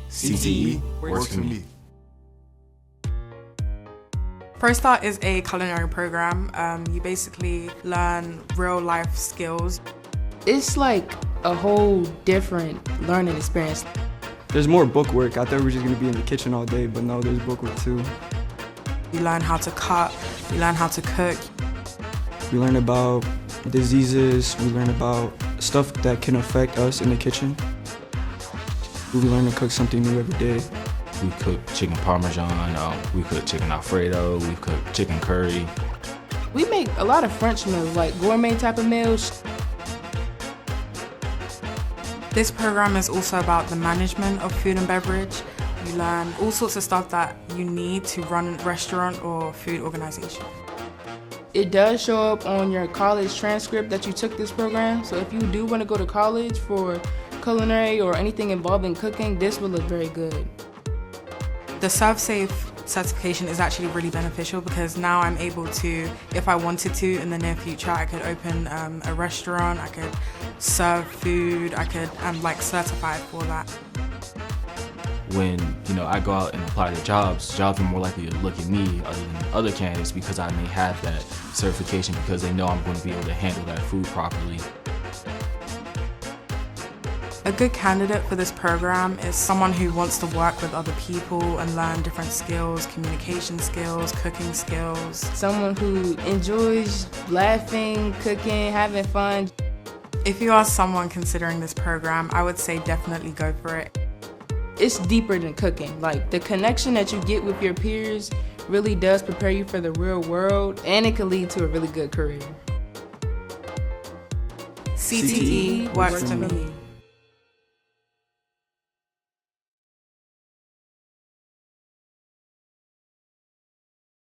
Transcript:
CTE works for me. First Start is a culinary program. You basically learn real life skills. It's like a whole different learning experience. There's more book work. I thought we were just going to be in the kitchen all day, but no, there's book work too. You learn how to cut, you learn how to cook. We learn about diseases, we learn about stuff that can affect us in the kitchen. We learn to cook something new every day. We cook chicken parmesan, we cook chicken Alfredo, we cook chicken curry. We make a lot of French meals, like gourmet type of meals. This program is also about the management of food and beverage. You learn all sorts of stuff that you need to run a restaurant or food organization. It does show up on your college transcript that you took this program, so if you do want to go to college for culinary or anything involving cooking, this will look very good. The ServSafe certification is actually really beneficial because now I'm able to, if I wanted to in the near future, I could open a restaurant, I could serve food, I'm like certified for that. When I go out and apply to jobs are more likely to look at me other than other candidates because I may have that certification because they know I'm going to be able to handle that food properly. A good candidate for this program is someone who wants to work with other people and learn different skills, communication skills, cooking skills. Someone who enjoys laughing, cooking, having fun. If you are someone considering this program, I would say definitely go for it. It's deeper than cooking. Like, the connection that you get with your peers really does prepare you for the real world, and it can lead to a really good career. CTE works for me.